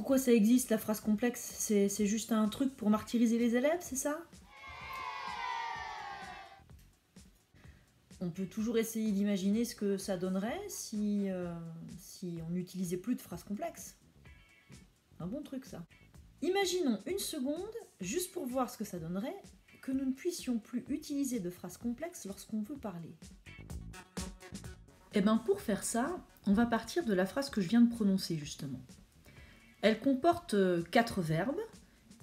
Pourquoi ça existe, la phrase complexe? C'est juste un truc pour martyriser les élèves, c'est ça? On peut toujours essayer d'imaginer ce que ça donnerait si on n'utilisait plus de phrases complexes. Un bon truc, ça. Imaginons une seconde, juste pour voir ce que ça donnerait, que nous ne puissions plus utiliser de phrases complexes lorsqu'on veut parler. Et bien pour faire ça, on va partir de la phrase que je viens de prononcer justement. Elle comporte 4 verbes.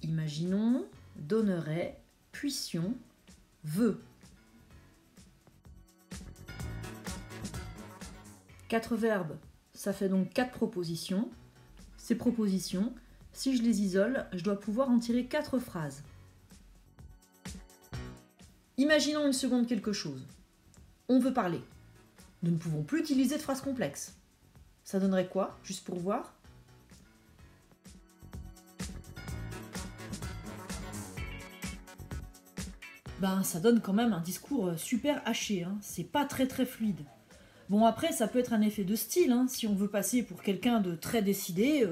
Imaginons, donnerait, puissions, veut. 4 verbes, ça fait donc 4 propositions. Ces propositions, si je les isole, je dois pouvoir en tirer 4 phrases. Imaginons une seconde quelque chose. On veut parler. Nous ne pouvons plus utiliser de phrases complexes. Ça donnerait quoi, juste pour voir? Ben, ça donne quand même un discours super haché, hein. C'est pas très fluide. Bon, après, ça peut être un effet de style, hein. Si on veut passer pour quelqu'un de très décidé,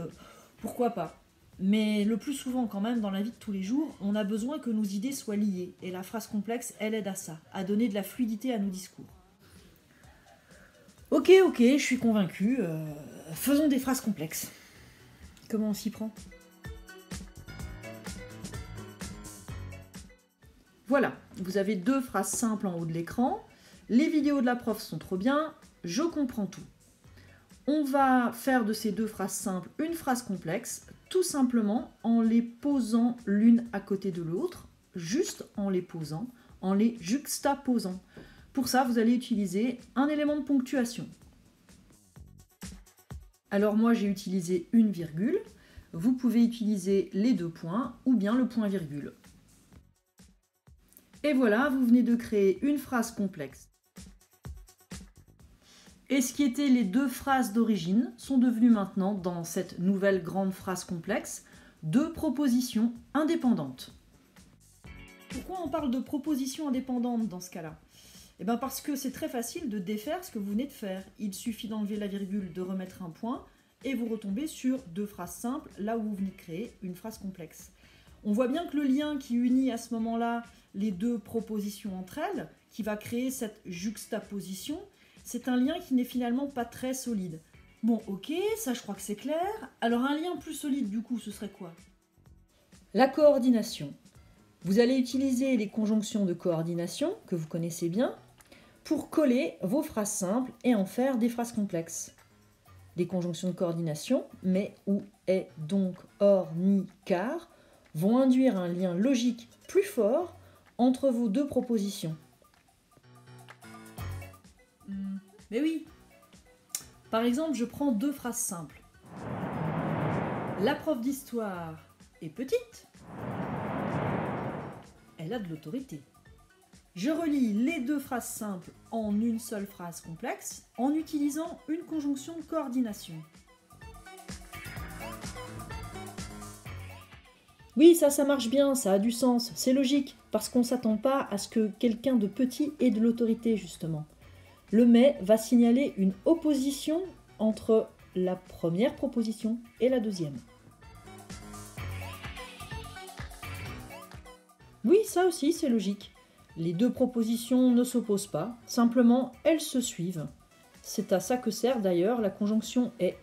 pourquoi pas. Mais le plus souvent, quand même, dans la vie de tous les jours, on a besoin que nos idées soient liées. Et la phrase complexe, elle aide à ça, à donner de la fluidité à nos discours. Ok, je suis convaincue. Faisons des phrases complexes. Comment on s'y prend? Voilà, vous avez 2 phrases simples en haut de l'écran. Les vidéos de la prof sont trop bien, je comprends tout. On va faire de ces 2 phrases simples une phrase complexe, tout simplement en les posant l'une à côté de l'autre, juste en les posant, en les juxtaposant. Pour ça, vous allez utiliser un élément de ponctuation. Alors moi, j'ai utilisé une virgule. Vous pouvez utiliser les 2 points ou bien le point-virgule. Et voilà, vous venez de créer une phrase complexe. Et ce qui étaient les 2 phrases d'origine sont devenues maintenant, dans cette nouvelle grande phrase complexe, 2 propositions indépendantes. Pourquoi on parle de propositions indépendantes dans ce cas-là? Eh bien parce que c'est très facile de défaire ce que vous venez de faire. Il suffit d'enlever la virgule, de remettre un point, et vous retombez sur 2 phrases simples, là où vous venez de créer une phrase complexe. On voit bien que le lien qui unit à ce moment-là les 2 propositions entre elles, qui va créer cette juxtaposition, c'est un lien qui n'est finalement pas très solide. Bon, ok, ça je crois que c'est clair. Alors un lien plus solide du coup, ce serait quoi? La coordination. Vous allez utiliser les conjonctions de coordination, que vous connaissez bien, pour coller vos phrases simples et en faire des phrases complexes. Les conjonctions de coordination, mais, ou, est, donc, or, ni, car, vont induire un lien logique plus fort entre vos 2 propositions. Mais oui. Par exemple, je prends 2 phrases simples. La prof d'histoire est petite. Elle a de l'autorité. Je relie les 2 phrases simples en une seule phrase complexe en utilisant une conjonction de coordination. Oui, ça marche bien, ça a du sens, c'est logique, parce qu'on ne s'attend pas à ce que quelqu'un de petit ait de l'autorité, justement. Le mais va signaler une opposition entre la première proposition et la deuxième. Oui, ça aussi, c'est logique. Les 2 propositions ne s'opposent pas, simplement elles se suivent. C'est à ça que sert d'ailleurs la conjonction est.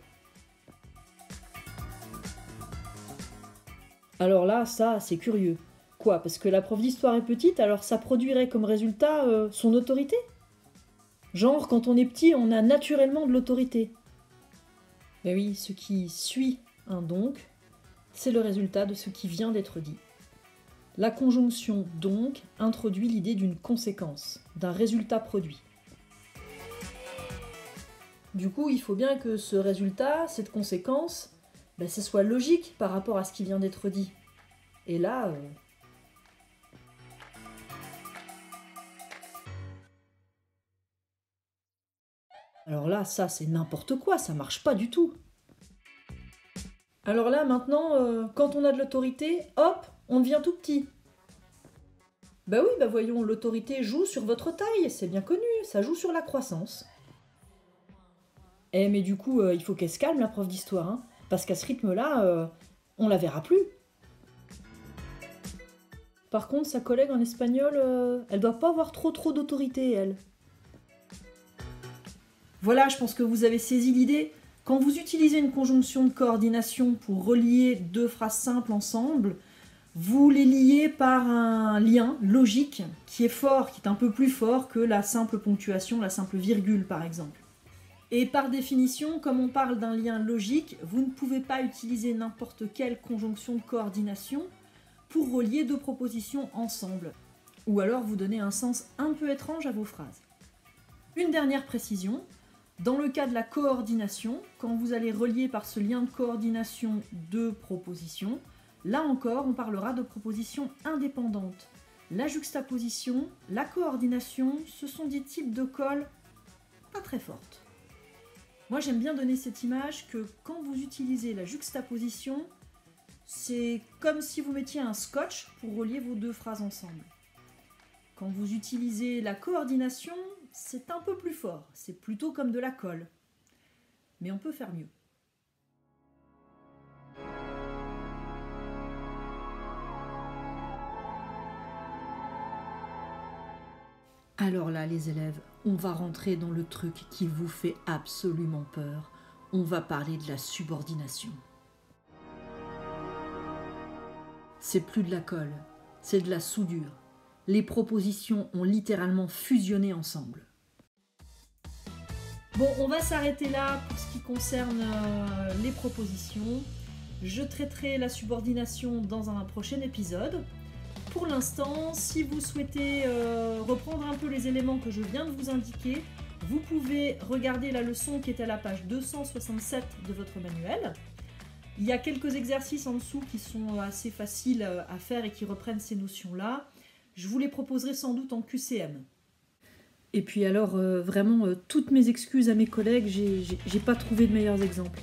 Alors là, ça, c'est curieux. Quoi, parce que la prof d'histoire est petite, alors ça produirait comme résultat son autorité? Genre, quand on est petit, on a naturellement de l'autorité. Mais oui, ce qui suit un donc, c'est le résultat de ce qui vient d'être dit. La conjonction donc introduit l'idée d'une conséquence, d'un résultat produit. Du coup, il faut bien que ce résultat, cette conséquence, ça soit logique par rapport à ce qui vient d'être dit. Et là... Alors là, ça c'est n'importe quoi, ça marche pas du tout. Alors là, maintenant, quand on a de l'autorité, hop, on devient tout petit. Bah oui, voyons, l'autorité joue sur votre taille, c'est bien connu, ça joue sur la croissance. Mais du coup, il faut qu'elle se calme, la prof d'histoire, hein. parce qu'à ce rythme-là, on la verra plus. Par contre, sa collègue en espagnol, elle doit pas avoir trop d'autorité, elle. Voilà, je pense que vous avez saisi l'idée. Quand vous utilisez une conjonction de coordination pour relier deux phrases simples ensemble, vous les liez par un lien logique qui est fort, qui est un peu plus fort que la simple ponctuation, la simple virgule par exemple. Et par définition, comme on parle d'un lien logique, vous ne pouvez pas utiliser n'importe quelle conjonction de coordination pour relier deux propositions ensemble, ou alors vous donner un sens un peu étrange à vos phrases. Une dernière précision, dans le cas de la coordination, quand vous allez relier par ce lien de coordination deux propositions, là encore on parlera de propositions indépendantes. La juxtaposition, la coordination, ce sont des types de colle pas très fortes. Moi j'aime bien donner cette image que quand vous utilisez la juxtaposition, c'est comme si vous mettiez un scotch pour relier vos deux phrases ensemble. Quand vous utilisez la coordination, c'est un peu plus fort, c'est plutôt comme de la colle. Mais on peut faire mieux. Alors là, les élèves, on va rentrer dans le truc qui vous fait absolument peur. On va parler de la subordination. C'est plus de la colle, c'est de la soudure. Les propositions ont littéralement fusionné ensemble. Bon, on va s'arrêter là pour ce qui concerne les propositions. Je traiterai la subordination dans un prochain épisode. Pour l'instant, si vous souhaitez reprendre un peu les éléments que je viens de vous indiquer, vous pouvez regarder la leçon qui est à la page 267 de votre manuel. Il y a quelques exercices en dessous qui sont assez faciles à faire et qui reprennent ces notions-là. Je vous les proposerai sans doute en QCM. Et puis alors, vraiment, toutes mes excuses à mes collègues, j'ai pas trouvé de meilleurs exemples.